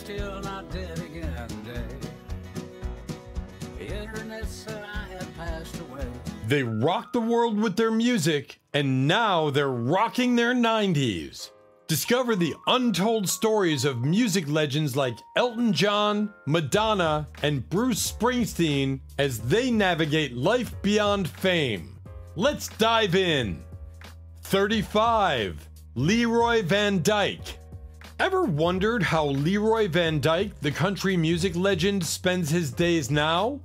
still not dead again today. The internet said I had passed away. They rocked the world with their music, and now they're rocking their 90s. Discover the untold stories of music legends like Elton John, Madonna, and Bruce Springsteen as they navigate life beyond fame. Let's dive in. 35. Leroy Van Dyke. Ever wondered how Leroy Van Dyke, the country music legend, spends his days now?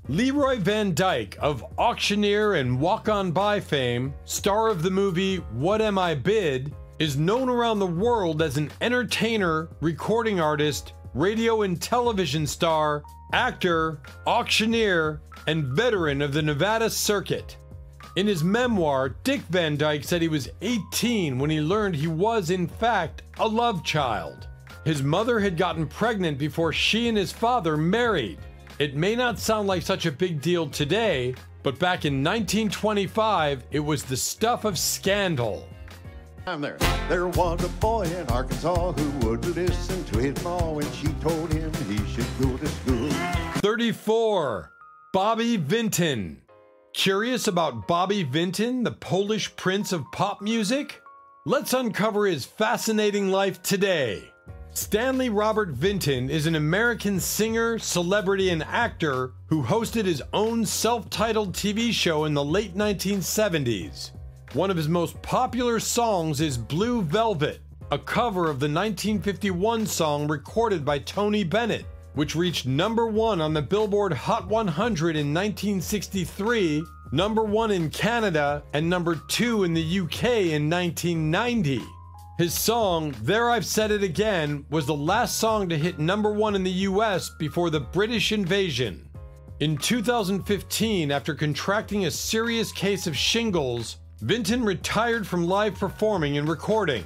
Leroy Van Dyke of Auctioneer and Walk On By fame, star of the movie What Am I Bid, is known around the world as an entertainer, recording artist, radio and television star, actor, auctioneer, and veteran of the Nevada circuit. In his memoir, Dick Van Dyke said he was 18 when he learned he was, in fact, a love child. His mother had gotten pregnant before she and his father married. It may not sound like such a big deal today, but back in 1925, it was the stuff of scandal. There was a boy in Arkansas who would listen to his ma when she told him he should go to school. 34. Bobby Vinton. Curious about Bobby Vinton, the Polish prince of pop music? Let's uncover his fascinating life today. Stanley Robert Vinton is an American singer, celebrity, and actor who hosted his own self-titled TV show in the late 1970s. One of his most popular songs is Blue Velvet, a cover of the 1951 song recorded by Tony Bennett, which reached #1 on the Billboard Hot 100 in 1963, #1 in Canada, and #2 in the UK in 1990. His song, There I've Said It Again, was the last song to hit #1 in the US before the British invasion. In 2015, after contracting a serious case of shingles, Vinton retired from live performing and recording.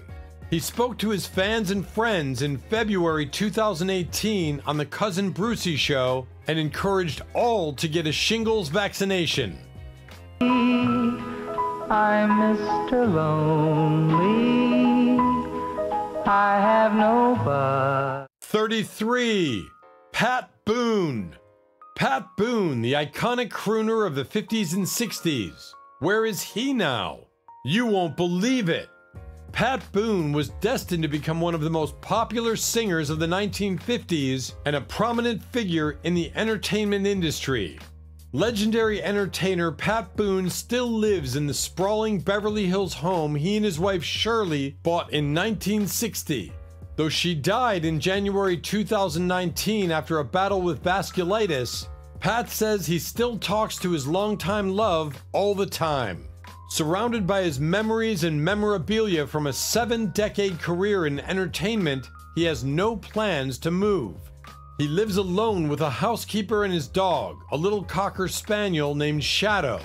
He spoke to his fans and friends in February 2018 on the Cousin Brucey Show and encouraged all to get a shingles vaccination. I'm Mr. Lonely. I have nobody. 33. Pat Boone. Pat Boone, the iconic crooner of the 50s and 60s. Where is he now? You won't believe it. Pat Boone was destined to become one of the most popular singers of the 1950s and a prominent figure in the entertainment industry. Legendary entertainer Pat Boone still lives in the sprawling Beverly Hills home he and his wife Shirley bought in 1960. Though she died in January 2019 after a battle with vasculitis, Pat says he still talks to his longtime love all the time. Surrounded by his memories and memorabilia from a 7-decade career in entertainment, he has no plans to move. He lives alone with a housekeeper and his dog, a little cocker spaniel named Shadow.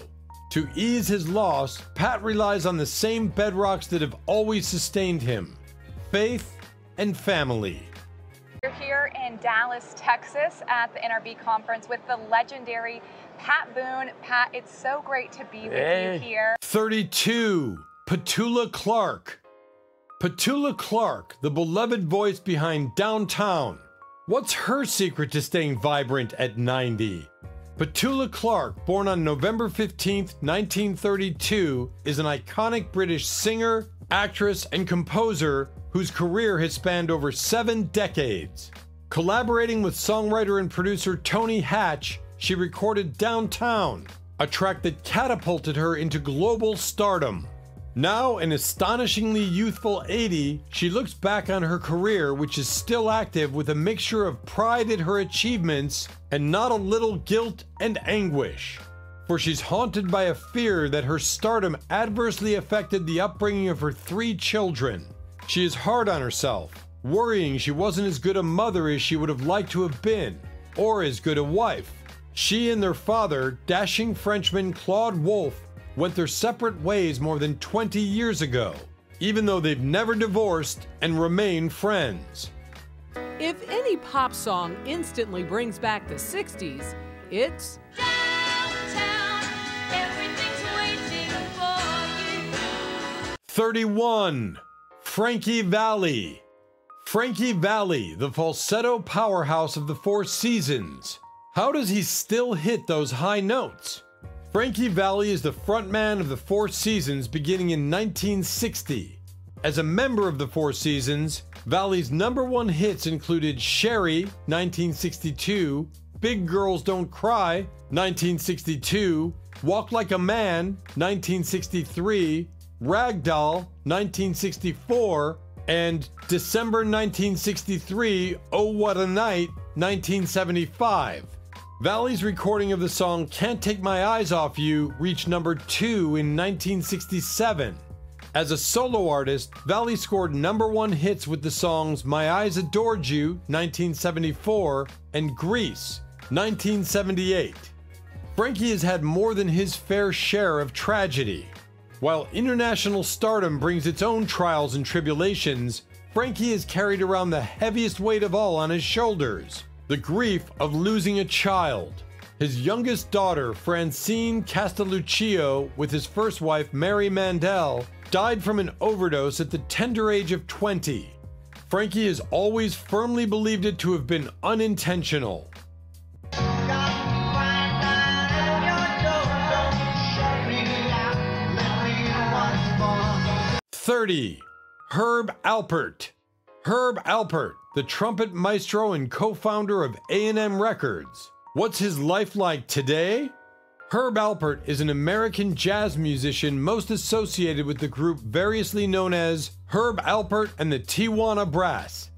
To ease his loss, Pat relies on the same bedrocks that have always sustained him: faith and family. We're here in Dallas, Texas at the NRB conference with the legendary Pat Boone. Pat, it's so great to be with you here. 32. Petula Clark. Petula Clark, the beloved voice behind Downtown. What's her secret to staying vibrant at 90? Petula Clark, born on November 15th, 1932, is an iconic British singer, actress, and composer whose career has spanned over 7 decades. Collaborating with songwriter and producer Tony Hatch, she recorded Downtown, a track that catapulted her into global stardom. Now an astonishingly youthful 80, she looks back on her career, which is still active, with a mixture of pride in her achievements and not a little guilt and anguish. For she's haunted by a fear that her stardom adversely affected the upbringing of her 3 children. She is hard on herself, worrying she wasn't as good a mother as she would have liked to have been, or as good a wife. She and their father, dashing Frenchman Claude Wolff, went their separate ways more than 20 years ago, even though they've never divorced and remain friends. If any pop song instantly brings back the 60s, it's Downtown, everything's waiting for you. 31. Frankie Valli. Frankie Valli, the falsetto powerhouse of the Four Seasons. How does he still hit those high notes? Frankie Valli is the frontman of the Four Seasons beginning in 1960. As a member of the Four Seasons, Valli's #1 hits included Sherry, 1962, Big Girls Don't Cry, 1962, Walk Like a Man, 1963, Ragdoll, 1964, and December 1963, Oh What a Night, 1975. Valli's recording of the song Can't Take My Eyes Off You reached #2 in 1967. As a solo artist, Valli scored #1 hits with the songs My Eyes Adored You, 1974, and Grease, 1978. Frankie has had more than his fair share of tragedy. While international stardom brings its own trials and tribulations, Frankie has carried around the heaviest weight of all on his shoulders, the grief of losing a child. His youngest daughter, Francine Castelluccio, with his first wife, Mary Mandel, died from an overdose at the tender age of 20. Frankie has always firmly believed it to have been unintentional. 30. Herb Alpert. Herb Alpert, the trumpet maestro and co-founder of A&M Records. What's his life like today? Herb Alpert is an American jazz musician most associated with the group variously known as Herb Alpert and the Tijuana Brass.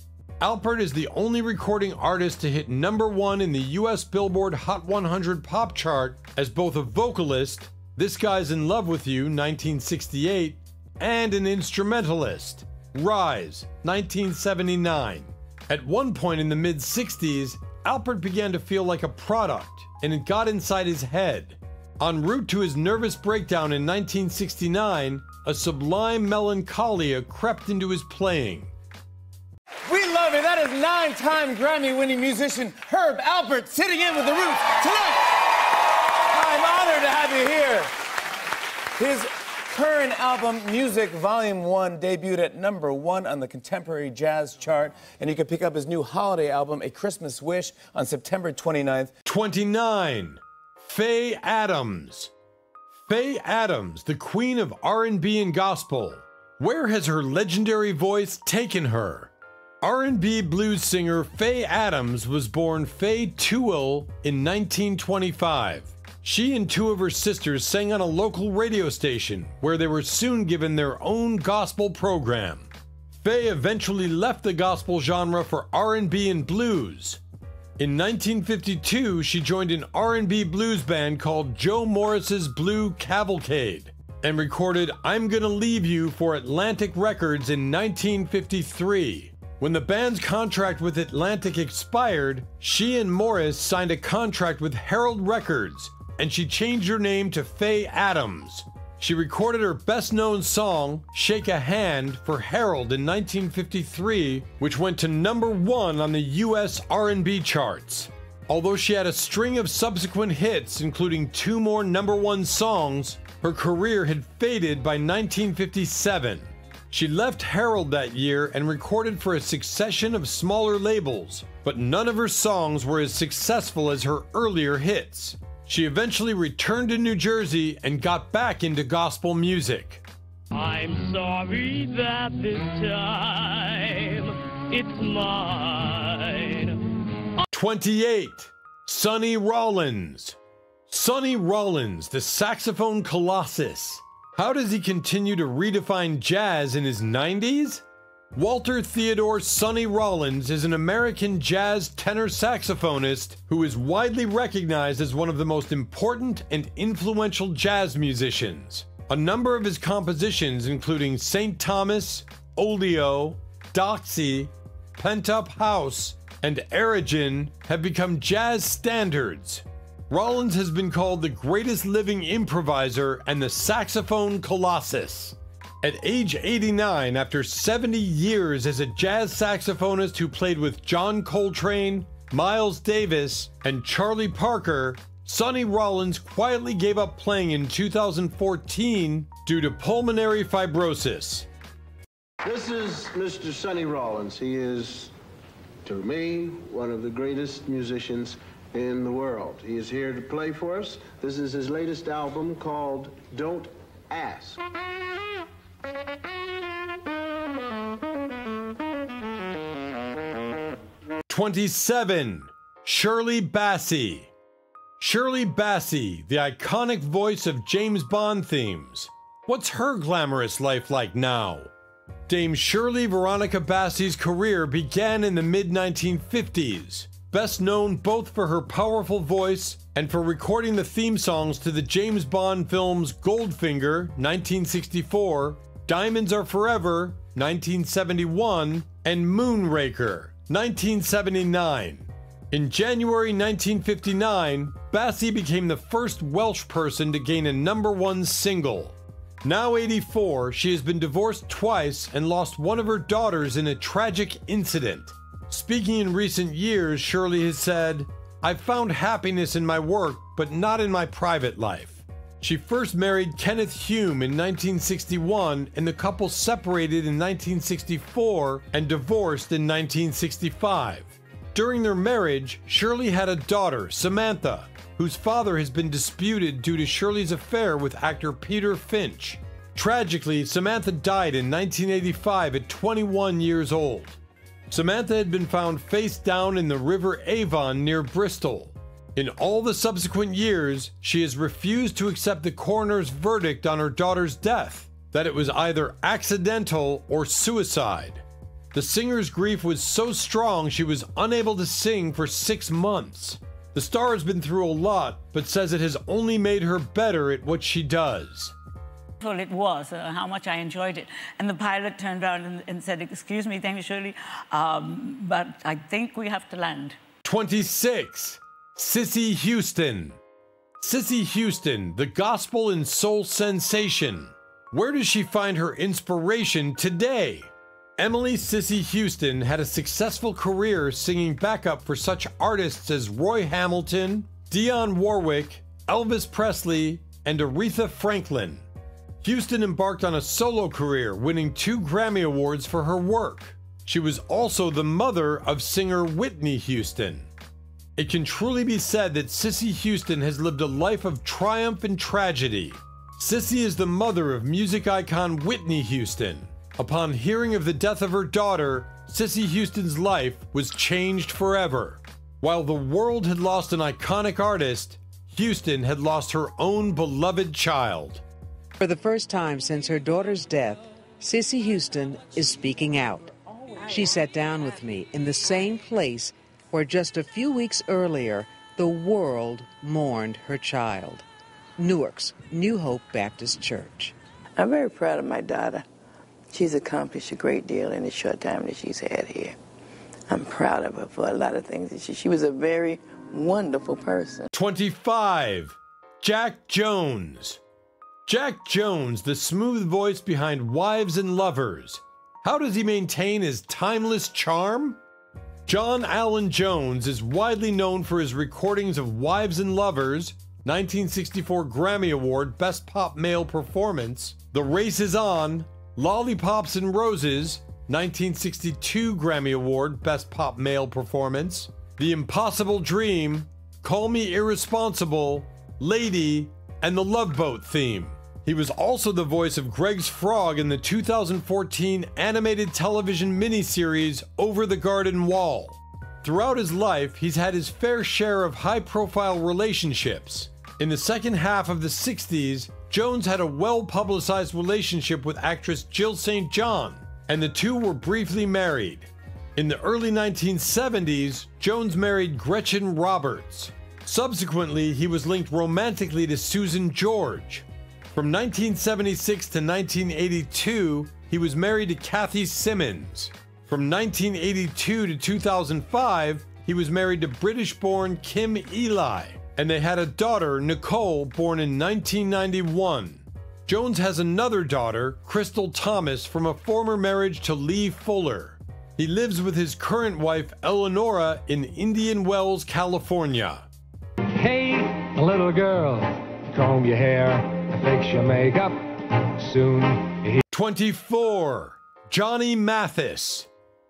Alpert is the only recording artist to hit #1 in the US Billboard Hot 100 pop chart as both a vocalist, This Guy's in Love with You, 1968, and an instrumentalist, Rise, 1979. At one point in the mid-60s, Alpert began to feel like a product, and it got inside his head. En route to his nervous breakdown in 1969, a sublime melancholia crept into his playing. We love it. That is 9-time Grammy-winning musician Herb Alpert sitting in with the Roots tonight. I'm honored to have you here. His current album, Music Volume 1, debuted at #1 on the Contemporary Jazz chart, and you can pick up his new holiday album, A Christmas Wish, on September 29th. 29. Faye Adams. Faye Adams, the queen of R&B and gospel. Where has her legendary voice taken her? R&B blues singer Faye Adams was born Faye Tewell in 1925. She and two of her sisters sang on a local radio station, where they were soon given their own gospel program. Faye eventually left the gospel genre for R&B and blues. In 1952, she joined an R&B blues band called Joe Morris's Blue Cavalcade and recorded I'm Gonna Leave You for Atlantic Records in 1953. When the band's contract with Atlantic expired, she and Morris signed a contract with Herald Records, and she changed her name to Faye Adams. She recorded her best-known song, Shake a Hand, for Herald in 1953, which went to #1 on the US R&B charts. Although she had a string of subsequent hits, including 2 more #1 songs, her career had faded by 1957. She left Herald that year and recorded for a succession of smaller labels, but none of her songs were as successful as her earlier hits. She eventually returned to New Jersey and got back into gospel music. I'm sorry that this time it's mine. 28. Sonny Rollins. Sonny Rollins, the saxophone colossus. How does he continue to redefine jazz in his 90s? Walter Theodore Sonny Rollins is an American jazz tenor saxophonist who is widely recognized as one of the most important and influential jazz musicians. A number of his compositions, including St. Thomas, Oleo, Doxy, Pent Up House, and Erigen, have become jazz standards. Rollins has been called the greatest living improviser and the saxophone colossus. At age 89, after 70 years as a jazz saxophonist who played with John Coltrane, Miles Davis, and Charlie Parker, Sonny Rollins quietly gave up playing in 2014 due to pulmonary fibrosis. This is Mr. Sonny Rollins. He is, to me, one of the greatest musicians in the world. He is here to play for us. This is his latest album called Don't Ask. 27. Shirley Bassey. Shirley Bassey, the iconic voice of James Bond themes. What's her glamorous life like now? Dame Shirley Veronica Bassey's career began in the mid-1950s, best known both for her powerful voice and for recording the theme songs to the James Bond films Goldfinger, 1964, Diamonds Are Forever, 1971, and Moonraker, 1979. In January 1959, Bassey became the first Welsh person to gain a #1 single. Now 84, she has been divorced twice and lost one of her daughters in a tragic incident. Speaking in recent years, Shirley has said, "I've found happiness in my work, but not in my private life." She first married Kenneth Hume in 1961, and the couple separated in 1964 and divorced in 1965. During their marriage, Shirley had a daughter, Samantha, whose father has been disputed due to Shirley's affair with actor Peter Finch. Tragically, Samantha died in 1985 at 21 years old. Samantha had been found face down in the River Avon near Bristol. In all the subsequent years, she has refused to accept the coroner's verdict on her daughter's death, that it was either accidental or suicide. The singer's grief was so strong she was unable to sing for 6 months. The star has been through a lot, but says it has only made her better at what she does. Well, it was, how much I enjoyed it. And the pilot turned around and said, "Excuse me, thank you, Shirley, but I think we have to land." 26. Cissy Houston. Cissy Houston, the gospel and soul sensation. Where does she find her inspiration today? Emily Cissy Houston had a successful career singing backup for such artists as Roy Hamilton, Dionne Warwick, Elvis Presley, and Aretha Franklin. Houston embarked on a solo career, winning 2 Grammy Awards for her work. She was also the mother of singer Whitney Houston. It can truly be said that Cissy Houston has lived a life of triumph and tragedy. Cissy is the mother of music icon Whitney Houston. Upon hearing of the death of her daughter, Cissy Houston's life was changed forever. While the world had lost an iconic artist, Houston had lost her own beloved child. For the first time since her daughter's death, Cissy Houston is speaking out. She sat down with me in the same place where just a few weeks earlier, the world mourned her child. Newark's New Hope Baptist Church. I'm very proud of my daughter. She's accomplished a great deal in the short time that she's had here. I'm proud of her for a lot of things. She was a very wonderful person. 25. Jack Jones. Jack Jones, the smooth voice behind Wives and Lovers. How does he maintain his timeless charm? John Allen Jones is widely known for his recordings of Wives and Lovers, 1964 Grammy Award Best Pop Male Performance, The Race Is On, Lollipops and Roses, 1962 Grammy Award Best Pop Male Performance, The Impossible Dream, Call Me Irresponsible, Lady, and the Love Boat theme. He was also the voice of Greg's Frog in the 2014 animated television miniseries Over the Garden Wall. Throughout his life, he's had his fair share of high-profile relationships. In the second half of the 60s, Jones had a well-publicized relationship with actress Jill St. John, and the two were briefly married. In the early 1970s, Jones married Gretchen Roberts. Subsequently, he was linked romantically to Susan George. From 1976 to 1982, he was married to Kathy Simmons. From 1982 to 2005, he was married to British-born Kim Eli, and they had a daughter, Nicole, born in 1991. Jones has another daughter, Crystal Thomas, from a former marriage to Lee Fuller. He lives with his current wife, Eleonora, in Indian Wells, California. Hey, little girl, comb your hair, fix your makeup, soon. 24. Johnny Mathis.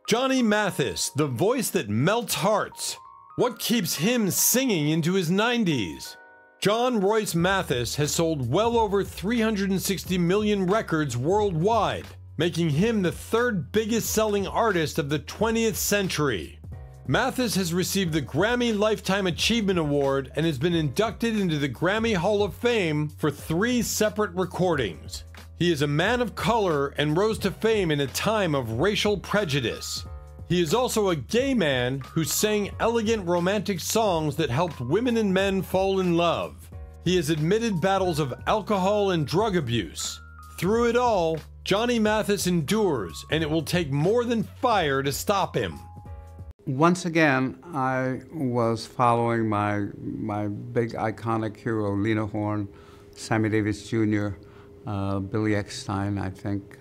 Johnny Mathis, the voice that melts hearts. What keeps him singing into his 90s? John Royce Mathis has sold well over 360 million records worldwide, making him the third biggest selling artist of the 20th century. Mathis has received the Grammy Lifetime Achievement Award and has been inducted into the Grammy Hall of Fame for 3 separate recordings. He is a man of color and rose to fame in a time of racial prejudice. He is also a gay man who sang elegant romantic songs that helped women and men fall in love. He has admitted battles of alcohol and drug abuse. Through it all, Johnny Mathis endures, and it will take more than fire to stop him. Once again, I was following my big iconic hero, Lena Horne, Sammy Davis Jr., Billy Eckstine, I think.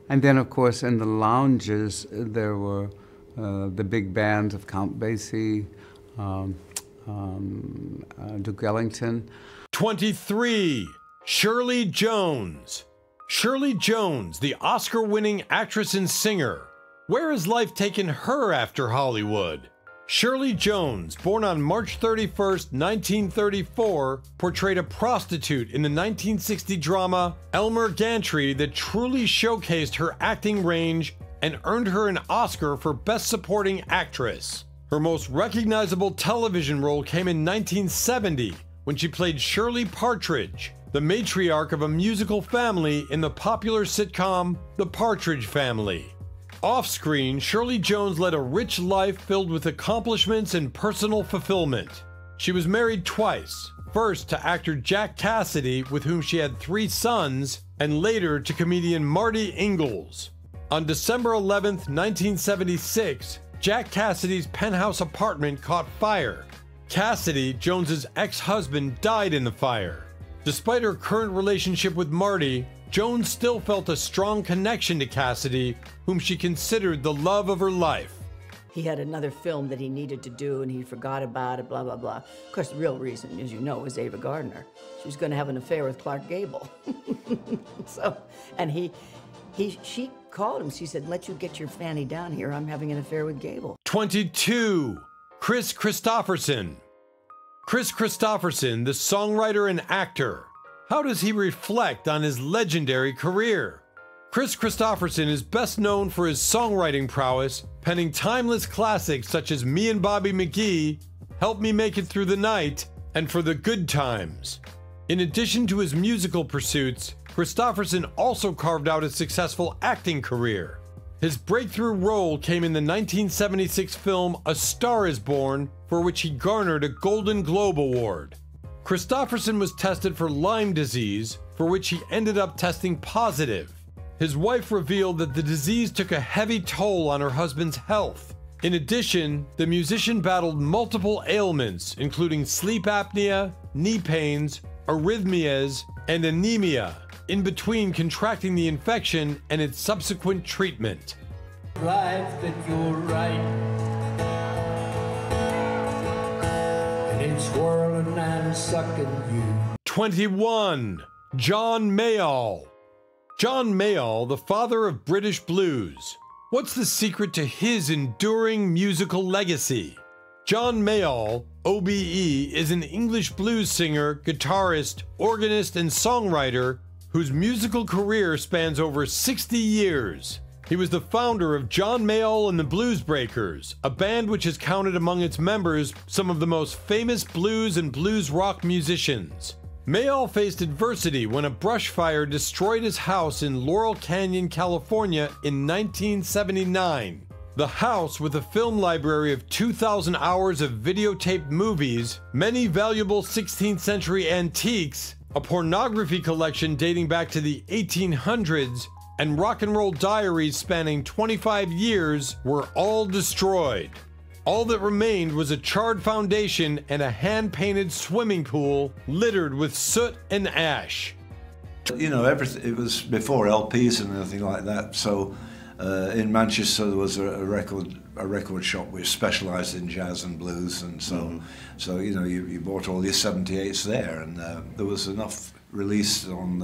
And then, of course, in the lounges, there were the big bands of Count Basie, Duke Ellington. 23. Shirley Jones. Shirley Jones, the Oscar-winning actress and singer. Where has life taken her after Hollywood? Shirley Jones, born on March 31st, 1934, portrayed a prostitute in the 1960 drama Elmer Gantry that truly showcased her acting range and earned her an Oscar for Best Supporting Actress. Her most recognizable television role came in 1970 when she played Shirley Partridge, the matriarch of a musical family in the popular sitcom The Partridge Family. Off-screen, Shirley Jones led a rich life filled with accomplishments and personal fulfillment. She was married twice, first to actor Jack Cassidy, with whom she had 3 sons, and later to comedian Marty Ingalls. On December 11th, 1976, Jack Cassidy's penthouse apartment caught fire. Cassidy, Jones's ex-husband, died in the fire. Despite her current relationship with Marty, Jones still felt a strong connection to Cassidy, whom she considered the love of her life. He had another film that he needed to do and he forgot about it, blah, blah, blah. Of course, the real reason, as you know, was Ava Gardner. She was going to have an affair with Clark Gable. She called him. She said, let you get your fanny down here. I'm having an affair with Gable. 22. Kris Kristofferson. Kris Kristofferson, the songwriter and actor. How does he reflect on his legendary career? Kris Kristofferson is best known for his songwriting prowess, penning timeless classics such as Me and Bobby McGee, Help Me Make It Through the Night, and For the Good Times. In addition to his musical pursuits, Kristofferson also carved out a successful acting career. His breakthrough role came in the 1976 film A Star Is Born, for which he garnered a Golden Globe Award. Kristofferson was tested for Lyme disease, for which he ended up testing positive. His wife revealed that the disease took a heavy toll on her husband's health. In addition, the musician battled multiple ailments, including sleep apnea, knee pains, arrhythmias, and anemia, in between contracting the infection and its subsequent treatment. Life that you're right. It's swirling and sucking you. 21. John Mayall. John Mayall, the father of British blues. What's the secret to his enduring musical legacy? John Mayall, OBE, is an English blues singer, guitarist, organist, and songwriter whose musical career spans over 60 years. He was the founder of John Mayall and the Blues Breakers, a band which has counted among its members some of the most famous blues and blues rock musicians. Mayall faced adversity when a brush fire destroyed his house in Laurel Canyon, California in 1979. The house, with a film library of 2,000 hours of videotaped movies, many valuable 16th century antiques, a pornography collection dating back to the 1800s, and rock and roll diaries spanning 25 years were all destroyed. All that remained was a charred foundation and a hand-painted swimming pool littered with soot and ash. You know, it was before LPs and everything like that, so in Manchester there was a record shop which specialised in jazz and blues, and so you know, you bought all your 78s there, and there was enough released on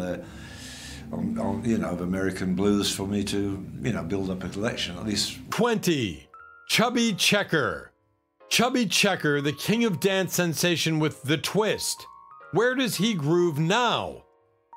of American blues for me to, build up a collection, at least. 20. Chubby Checker. Chubby Checker, the king of dance sensation with The Twist. Where does he groove now?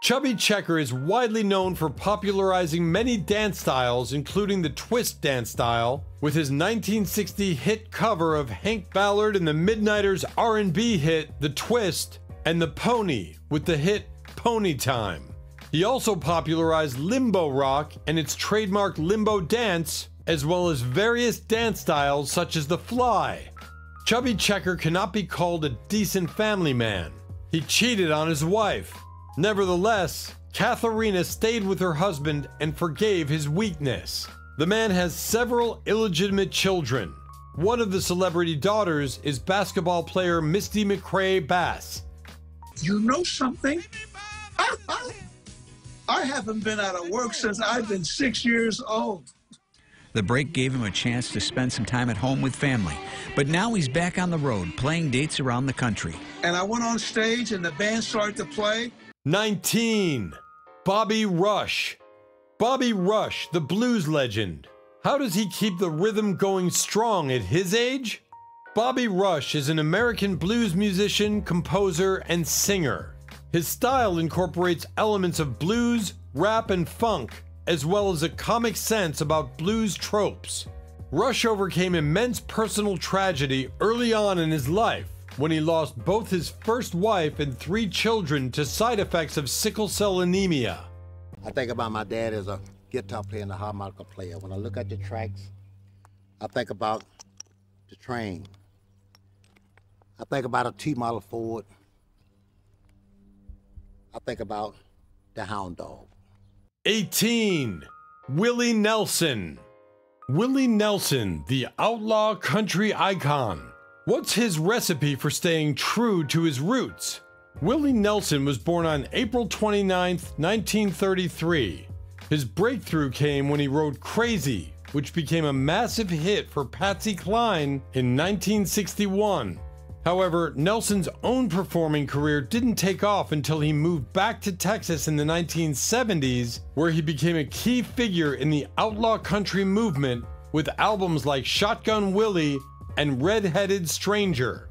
Chubby Checker is widely known for popularizing many dance styles, including the twist dance style, with his 1960 hit cover of Hank Ballard and the Midnighters' R&B hit The Twist, and The Pony with the hit Pony Time. He also popularized limbo rock and its trademark limbo dance, as well as various dance styles such as the fly. Chubby Checker cannot be called a decent family man. He cheated on his wife. Nevertheless, Katharina stayed with her husband and forgave his weakness. The man has several illegitimate children. One of the celebrity daughters is basketball player Misty McCray Bass. You know something? I haven't been out of work since I've been 6 years old. The break gave him a chance to spend some time at home with family. But now he's back on the road, playing dates around the country. And I went on stage and the band started to play. 19. Bobby Rush. Bobby Rush, the blues legend. How does he keep the rhythm going strong at his age? Bobby Rush is an American blues musician, composer, and singer. His style incorporates elements of blues, rap, and funk, as well as a comic sense about blues tropes. Rush overcame immense personal tragedy early on in his life when he lost both his first wife and 3 children to side effects of sickle cell anemia. I think about my dad as a guitar player and a harmonica player. When I look at the tracks, I think about the train. I think about a T-model Ford. I think about the Hound Dog. 18. Willie Nelson. Willie Nelson, the outlaw country icon. What's his recipe for staying true to his roots? Willie Nelson was born on April 29, 1933. His breakthrough came when he wrote Crazy, which became a massive hit for Patsy Cline in 1961. However, Nelson's own performing career didn't take off until he moved back to Texas in the 1970s, where he became a key figure in the outlaw country movement with albums like Shotgun Willie and Red-Headed Stranger.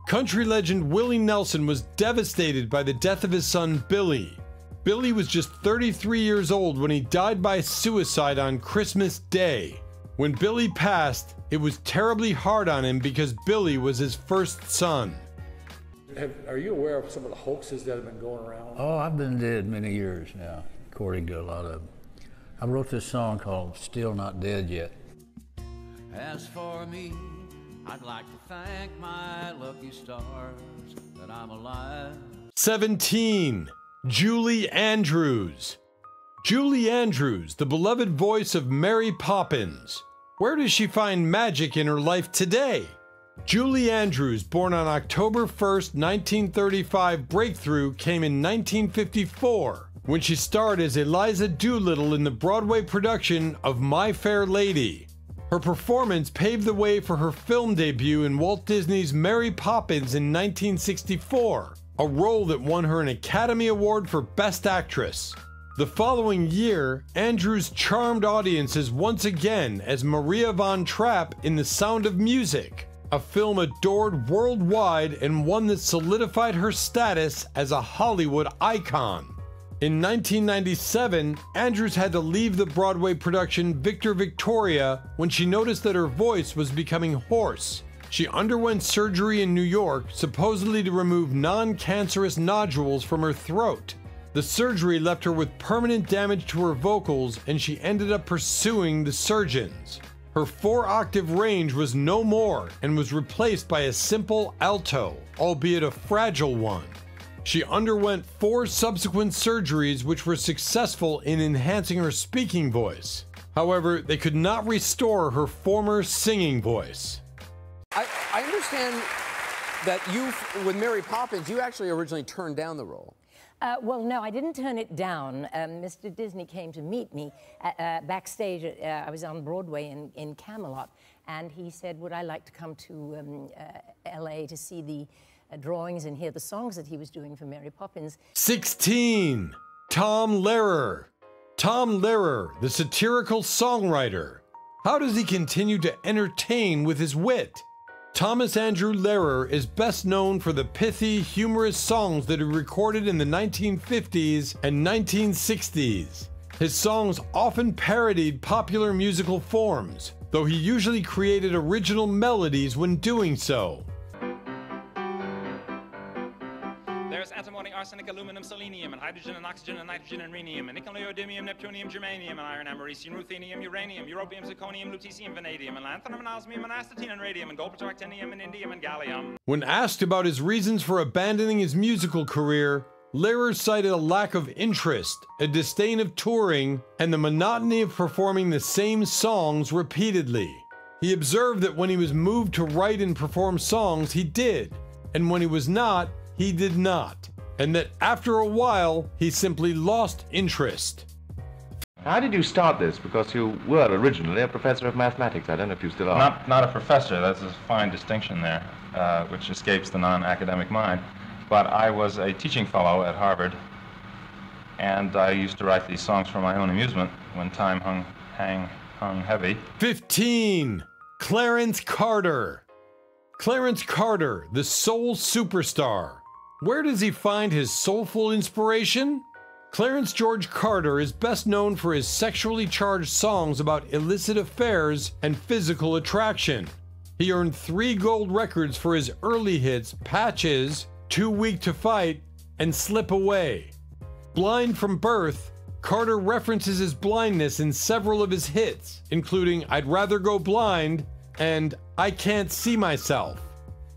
Country legend Willie Nelson was devastated by the death of his son Billy. Billy was just 33 years old when he died by suicide on Christmas Day. When Billy passed, it was terribly hard on him because Billy was his first son. Are you aware of some of the hoaxes that have been going around? Oh, I've been dead many years now, according to a lot of them. I wrote this song called Still Not Dead Yet. As for me, I'd like to thank my lucky stars that I'm alive. 17. Julie Andrews. Julie Andrews, the beloved voice of Mary Poppins. Where does she find magic in her life today? Julie Andrews, born on October 1st, 1935, breakthrough came in 1954 when she starred as Eliza Doolittle in the Broadway production of My Fair Lady. Her performance paved the way for her film debut in Walt Disney's Mary Poppins in 1964, a role that won her an Academy Award for Best Actress. The following year, Andrews charmed audiences once again as Maria von Trapp in The Sound of Music, a film adored worldwide and one that solidified her status as a Hollywood icon. In 1997, Andrews had to leave the Broadway production Victor Victoria when she noticed that her voice was becoming hoarse. She underwent surgery in New York, supposedly to remove non-cancerous nodules from her throat. The surgery left her with permanent damage to her vocals, and she ended up pursuing the surgeons. Her 4-octave range was no more and was replaced by a simple alto, albeit a fragile one. She underwent 4 subsequent surgeries which were successful in enhancing her speaking voice. However, they could not restore her former singing voice. I understand that with Mary Poppins, you actually originally turned down the role. Well, no, I didn't turn it down. Mr. Disney came to meet me backstage. I was on Broadway in Camelot, and he said, would I like to come to L.A. to see the drawings and hear the songs that he was doing for Mary Poppins. 16. Tom Lehrer. Tom Lehrer, the satirical songwriter. How does he continue to entertain with his wit? Thomas Andrew Lehrer is best known for the pithy, humorous songs that he recorded in the 1950s and 1960s. His songs often parodied popular musical forms, though he usually created original melodies when doing so. There's antimony, arsenic, aluminum, selenium, and hydrogen, and oxygen, and nitrogen, and rhenium, and nickel, neodymium, neptunium, germanium, and iron, americium, ruthenium, uranium, europium, zirconium, lutetium, vanadium, and lanthanum, and osmium, and astatine, and radium, and gold, actinium, and indium, and gallium. When asked about his reasons for abandoning his musical career, Lehrer cited a lack of interest, a disdain of touring, and the monotony of performing the same songs repeatedly. He observed that when he was moved to write and perform songs, he did, and when he was not, he did not, and that after a while, he simply lost interest. How did you start this? Because you were originally a professor of mathematics. I don't know if you still are. Not a professor. That's a fine distinction there, which escapes the non-academic mind. But I was a teaching fellow at Harvard, and I used to write these songs for my own amusement when time hung heavy. 15. Clarence Carter. Clarence Carter, the soul superstar. Where does he find his soulful inspiration? Clarence George Carter is best known for his sexually charged songs about illicit affairs and physical attraction. He earned 3 gold records for his early hits, Patches, Too Weak to Fight, and Slip Away. Blind from birth, Carter references his blindness in several of his hits, including I'd Rather Go Blind and I Can't See Myself.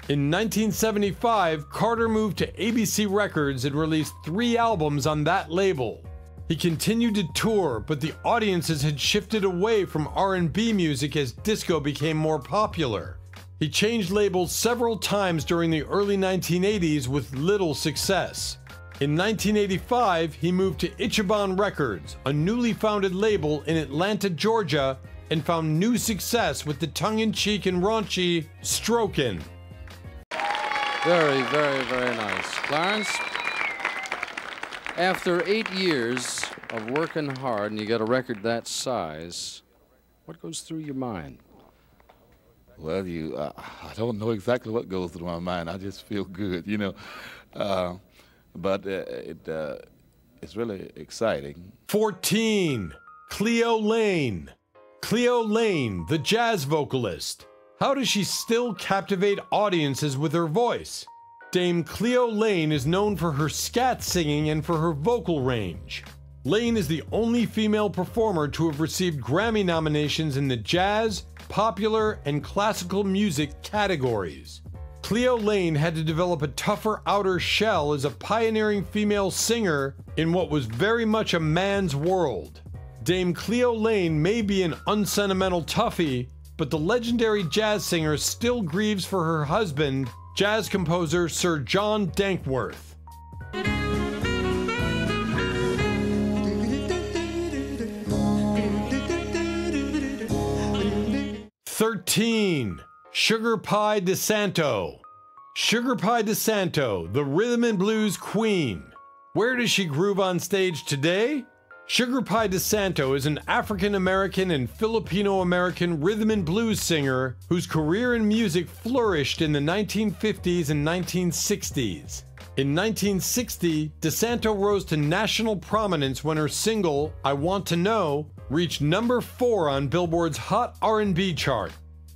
In 1975, Carter moved to ABC Records and released 3 albums on that label. He continued to tour, but the audiences had shifted away from R&B music as disco became more popular. He changed labels several times during the early 1980s with little success. In 1985, he moved to Ichiban Records, a newly founded label in Atlanta, Georgia, and found new success with the tongue-in-cheek and raunchy Strokin'. Very, very, very nice. Clarence, after 8 years of working hard and you get a record that size, what goes through your mind? Well, I don't know exactly what goes through my mind. I just feel good, you know. But it's really exciting. 14. Cleo Laine. Cleo Laine, the jazz vocalist. How does she still captivate audiences with her voice? Dame Cleo Laine is known for her scat singing and for her vocal range. Laine is the only female performer to have received Grammy nominations in the jazz, popular, and classical music categories. Cleo Laine had to develop a tougher outer shell as a pioneering female singer in what was very much a man's world. Dame Cleo Laine may be an unsentimental toughie, but the legendary jazz singer still grieves for her husband, jazz composer Sir John Dankworth. 13. Sugar Pie DeSanto. Sugar Pie DeSanto, the rhythm and blues queen. Where does she groove on stage today? Sugar Pie DeSanto is an African-American and Filipino-American rhythm and blues singer whose career in music flourished in the 1950s and 1960s. In 1960, DeSanto rose to national prominence when her single, I Want to Know, reached number 4 on Billboard's Hot R&B chart.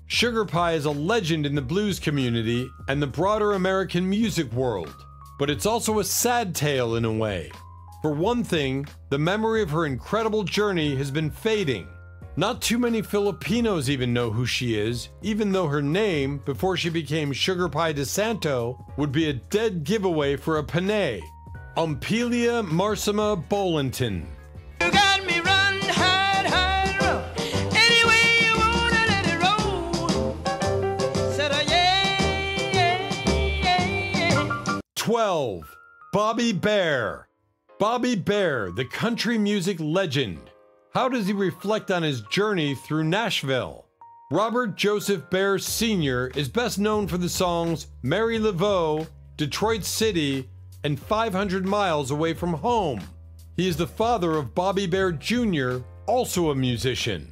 Sugar Pie is a legend in the blues community and the broader American music world, but it's also a sad tale in a way. For one thing, the memory of her incredible journey has been fading. Not too many Filipinos even know who she is, even though her name, before she became Sugar Pie DeSanto, would be a dead giveaway for a Panay, Umpelia Marsima Bolenton. You got me run, hide, hide, roll. Any way you wanna let it roll. Said yeah. 12. Bobby Bare. Bobby Bare, the country music legend. How does he reflect on his journey through Nashville? Robert Joseph Bare Sr. is best known for the songs Mary Laveau, Detroit City, and 500 Miles Away from Home. He is the father of Bobby Bare Jr., also a musician.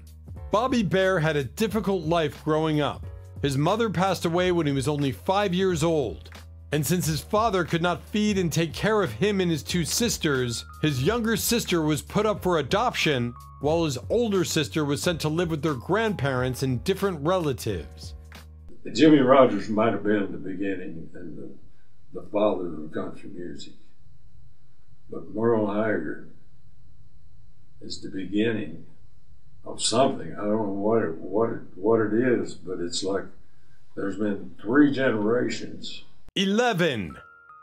Bobby Bare had a difficult life growing up. His mother passed away when he was only 5 years old. And since his father could not feed and take care of him and his two sisters, his younger sister was put up for adoption, while his older sister was sent to live with their grandparents and different relatives. Jimmie Rodgers might have been the beginning and the father of country music. But Merle Haggard is the beginning of something. I don't know what it is, but it's like there's been 3 generations. 11.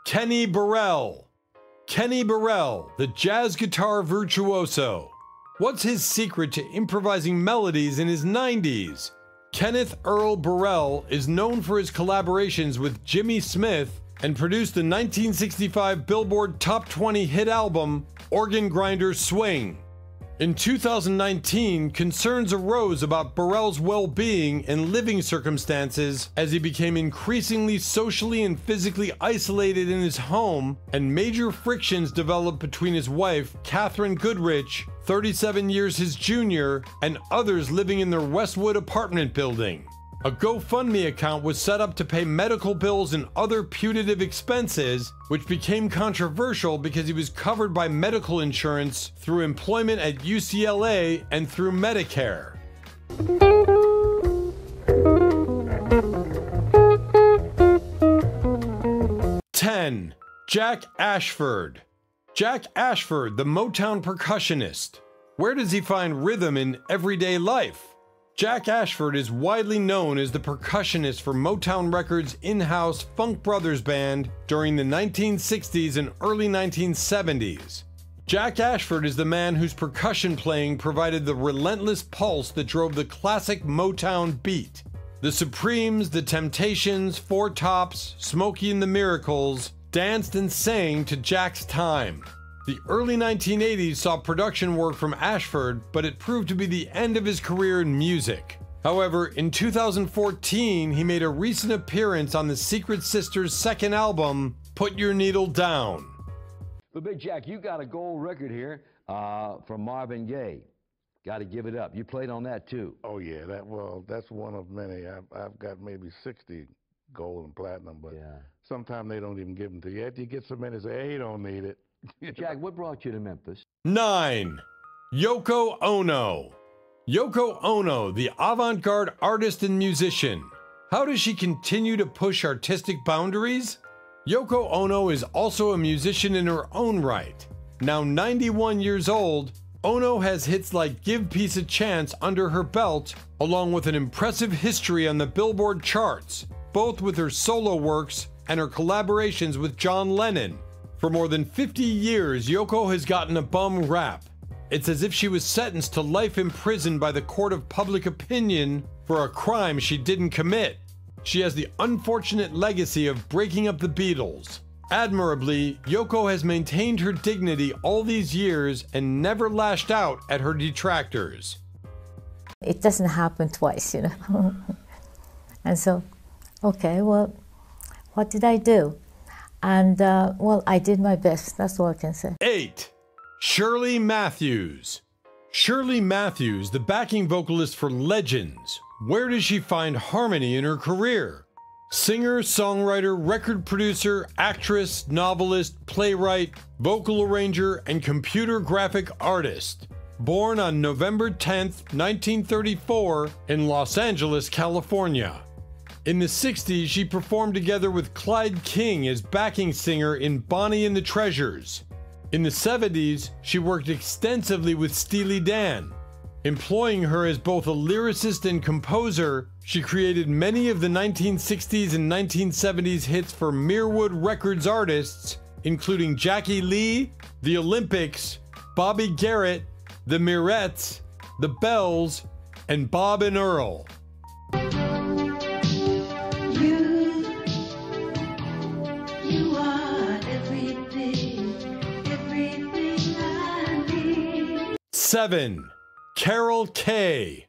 Kenny Burrell. Kenny Burrell, the jazz guitar virtuoso. What's his secret to improvising melodies in his 90s? Kenneth Earl Burrell is known for his collaborations with Jimmy Smith and produced the 1965 Billboard Top 20 hit album, Organ Grinder Swing. In 2019, concerns arose about Burrell's well-being and living circumstances as he became increasingly socially and physically isolated in his home, and major frictions developed between his wife, Catherine Goodrich, 37 years his junior, and others living in their Westwood apartment building. A GoFundMe account was set up to pay medical bills and other punitive expenses, which became controversial because he was covered by medical insurance through employment at UCLA and through Medicare. 10. Jack Ashford. Jack Ashford, the Motown percussionist. Where does he find rhythm in everyday life? Jack Ashford is widely known as the percussionist for Motown Records' in-house Funk Brothers band during the 1960s and early 1970s. Jack Ashford is the man whose percussion playing provided the relentless pulse that drove the classic Motown beat. The Supremes, the Temptations, Four Tops, Smokey and the Miracles danced and sang to Jack's time. The early 1980s saw production work from Ashford, but it proved to be the end of his career in music. However, in 2014, he made a recent appearance on the Secret Sisters' second album, Put Your Needle Down. But Big Jack, you got a gold record here from Marvin Gaye. Got to give it up. You played on that too. Oh yeah, that's one of many. I've got maybe 60 gold and platinum, but sometimes they don't even give them to you. After you get so many, say, hey, you don't need it. Jack, what brought you to Memphis? 9. Yoko Ono. Yoko Ono, the avant-garde artist and musician. How does she continue to push artistic boundaries? Yoko Ono is also a musician in her own right. Now 91 years old, Ono has hits like Give Peace a Chance under her belt, along with an impressive history on the Billboard charts, both with her solo works and her collaborations with John Lennon. For more than 50 years, Yoko has gotten a bum rap. It's as if she was sentenced to life in prison by the court of public opinion for a crime she didn't commit. She has the unfortunate legacy of breaking up the Beatles. Admirably, Yoko has maintained her dignity all these years and never lashed out at her detractors. It doesn't happen twice, you know. And so, okay, well, what did I do? And, well, I did my best. That's all I can say. 8. Shirley Matthews. Shirley Matthews, the backing vocalist for Legends. Where does she find harmony in her career? Singer, songwriter, record producer, actress, novelist, playwright, vocal arranger, and computer graphic artist. Born on November 10th, 1934 in Los Angeles, California. In the 60s, she performed together with Clyde King as backing singer in Bonnie and the Treasures. In the 70s, she worked extensively with Steely Dan. Employing her as both a lyricist and composer, she created many of the 1960s and 1970s hits for Mirwood Records artists, including Jackie Lee, The Olympics, Bobby Garrett, The Mirettes, The Bells, and Bob and Earl. You are everything I need. 7. Carol Kaye.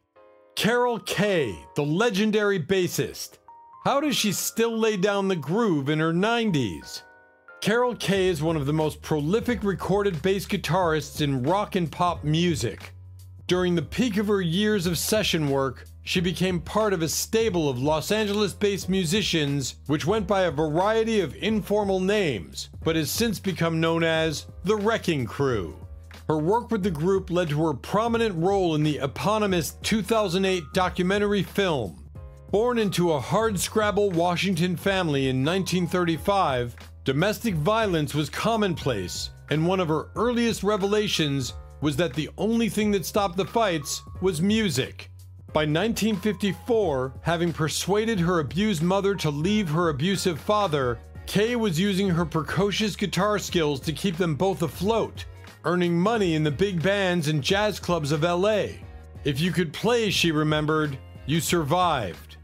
Carol Kaye, the legendary bassist. How does she still lay down the groove in her 90s? Carol Kaye is one of the most prolific recorded bass guitarists in rock and pop music. During the peak of her years of session work, she became part of a stable of Los Angeles-based musicians which went by a variety of informal names, but has since become known as the Wrecking Crew. Her work with the group led to her prominent role in the eponymous 2008 documentary film. Born into a hardscrabble Washington family in 1935, domestic violence was commonplace, and one of her earliest revelations was that the only thing that stopped the fights was music. By 1954, having persuaded her abused mother to leave her abusive father, Kaye was using her precocious guitar skills to keep them both afloat, earning money in the big bands and jazz clubs of LA. If you could play, she remembered, you survived.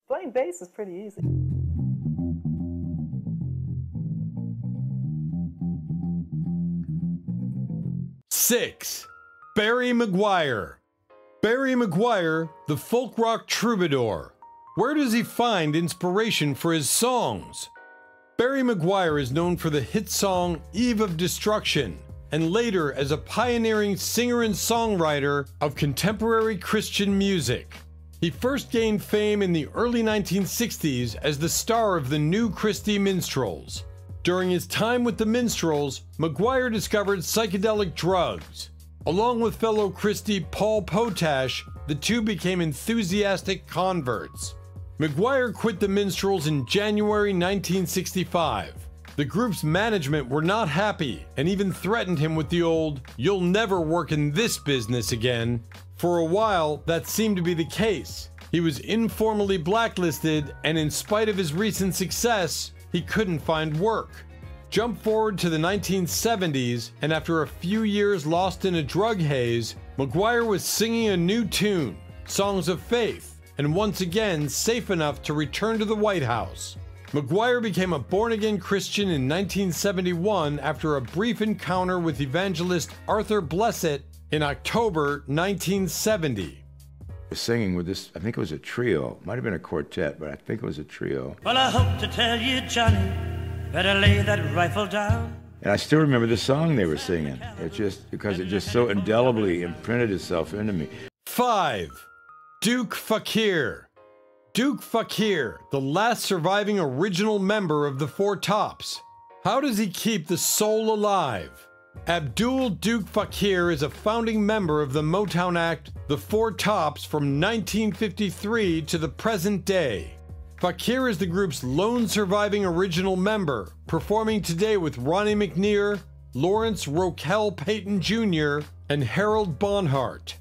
Playing bass is pretty easy. Six, Barry McGuire. Barry McGuire, the folk rock troubadour. Where does he find inspiration for his songs? Barry McGuire is known for the hit song Eve of Destruction, and later as a pioneering singer and songwriter of contemporary Christian music. He first gained fame in the early 1960s as the star of the New Christy Minstrels. During his time with the Minstrels, McGuire discovered psychedelic drugs. Along with fellow Christy Paul Potash, the two became enthusiastic converts. McGuire quit the Minstrels in January 1965. The group's management were not happy and even threatened him with the old, "You'll never work in this business again." For a while, that seemed to be the case. He was informally blacklisted, and in spite of his recent success, he couldn't find work. Jump forward to the 1970s, and after a few years lost in a drug haze, McGuire was singing a new tune, Songs of Faith, and once again safe enough to return to the White House. McGuire became a born-again Christian in 1971 after a brief encounter with evangelist Arthur Blessitt in October 1970. Singing with this, I think it was a trio, might have been a quartet, but I think it was a trio. Well, I hope to tell you, Johnny, better lay that rifle down. And I still remember the song they were singing. It's just because it just so indelibly imprinted itself into me. 5. Duke Fakir. Duke Fakir, the last surviving original member of the Four Tops. How does he keep the soul alive? Abdul Duke Fakir is a founding member of the Motown act The Four Tops from 1953 to the present day. Fakir is the group's lone surviving original member, performing today with Ronnie McNear, Lawrence Roquel Payton Jr., and Harold Bonhart.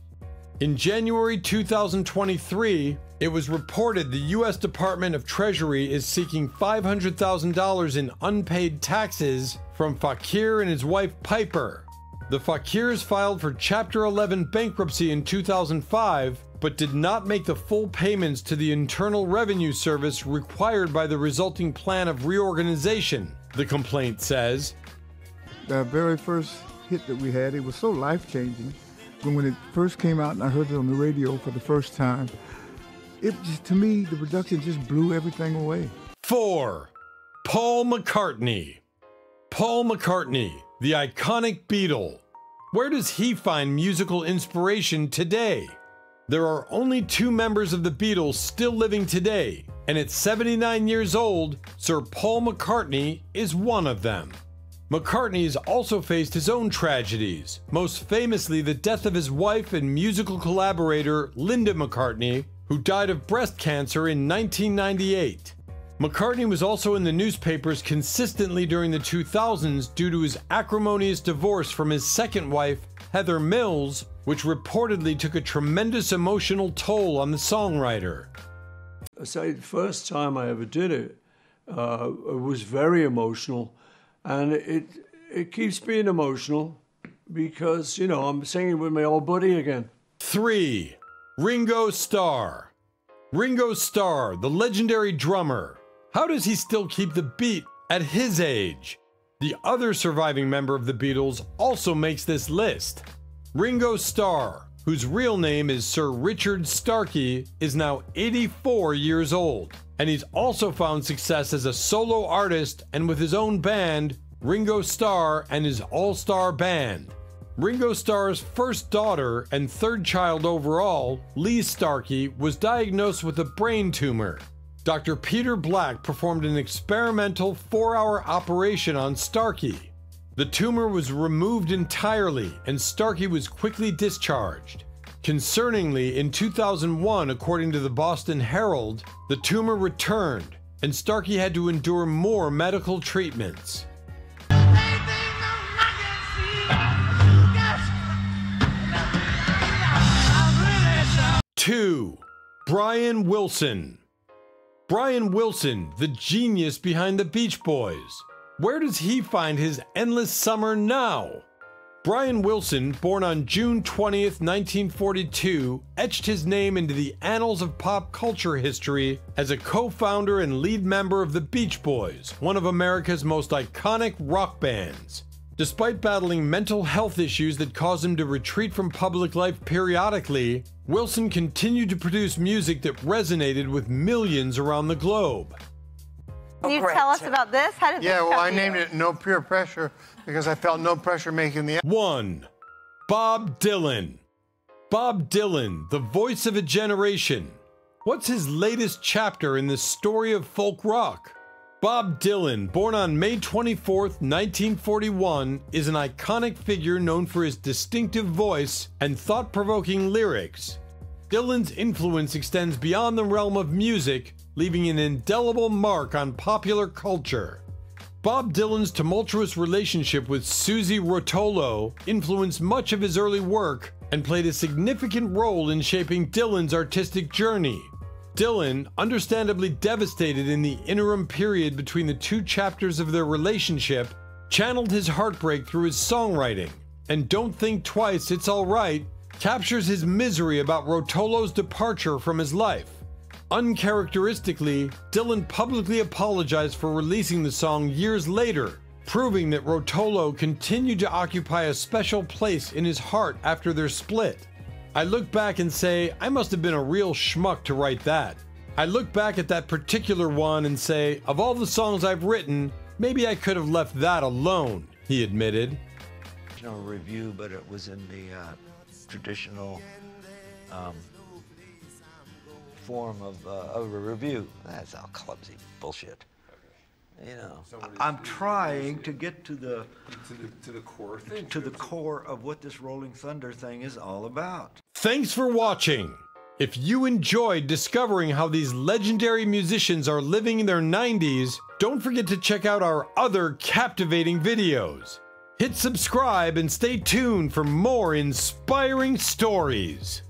In January 2023, it was reported the U.S. Department of Treasury is seeking $500,000 in unpaid taxes from Fakir and his wife Piper. The Fakirs filed for Chapter 11 bankruptcy in 2005, but did not make the full payments to the Internal Revenue Service required by the resulting plan of reorganization, the complaint says. The very first hit that we had, it was so life-changing. When it first came out and I heard it on the radio for the first time, it just, to me, the production just blew everything away. 4. Paul McCartney. Paul McCartney, the iconic Beatle. Where does he find musical inspiration today? There are only 2 members of the Beatles still living today, and at 79 years old, Sir Paul McCartney is one of them. McCartney has also faced his own tragedies, most famously the death of his wife and musical collaborator Linda McCartney, who died of breast cancer in 1998. McCartney was also in the newspapers consistently during the 2000s due to his acrimonious divorce from his second wife, Heather Mills, which reportedly took a tremendous emotional toll on the songwriter. I say the first time I ever did it, it was very emotional. And it keeps being emotional because, you know, I'm singing with my old buddy again. 3. Ringo Starr. Ringo Starr, the legendary drummer. How does he still keep the beat at his age? The other surviving member of the Beatles also makes this list. Ringo Starr, whose real name is Sir Richard Starkey, is now 84 years old, and he's also found success as a solo artist and with his own band, Ringo Starr and his All-Star Band. Ringo Starr's first daughter and third child overall, Lee Starkey, was diagnosed with a brain tumor. Dr. Peter Black performed an experimental 4-hour operation on Starkey. The tumor was removed entirely and Starkey was quickly discharged. Concerningly, in 2001, according to the Boston Herald, the tumor returned and Starkey had to endure more medical treatments. 2. Brian Wilson. Brian Wilson, the genius behind the Beach Boys. Where does he find his endless summer now? Brian Wilson, born on June 20th, 1942, etched his name into the annals of pop culture history as a co-founder and lead member of the Beach Boys, one of America's most iconic rock bands. Despite battling mental health issues that caused him to retreat from public life periodically, Wilson continued to produce music that resonated with millions around the globe. Can you tell us about this? How did this well, come I to named you? it No Peer Pressure because I felt no pressure making the... 1. Bob Dylan. Bob Dylan, the voice of a generation. What's his latest chapter in the story of folk rock? Bob Dylan, born on May 24th, 1941, is an iconic figure known for his distinctive voice and thought-provoking lyrics. Dylan's influence extends beyond the realm of music, leaving an indelible mark on popular culture. Bob Dylan's tumultuous relationship with Susie Rotolo influenced much of his early work and played a significant role in shaping Dylan's artistic journey. Dylan, understandably devastated in the interim period between the two chapters of their relationship, channeled his heartbreak through his songwriting, and Don't Think Twice, It's Alright captures his misery about Rotolo's departure from his life. Uncharacteristically, Dylan publicly apologized for releasing the song years later, proving that Rotolo continued to occupy a special place in his heart after their split. I look back and say, I must have been a real schmuck to write that. I look back at that particular one and say, of all the songs I've written, maybe I could have left that alone, he admitted. No review, but it was in the traditional form of a review. That's all clumsy bullshit. You know, I'm trying to get to the core thing, to the core of what this Rolling Thunder thing is all about. Thanks for watching. If you enjoyed discovering how these legendary musicians are living in their 90s, don't forget to check out our other captivating videos. Hit subscribe and stay tuned for more inspiring stories.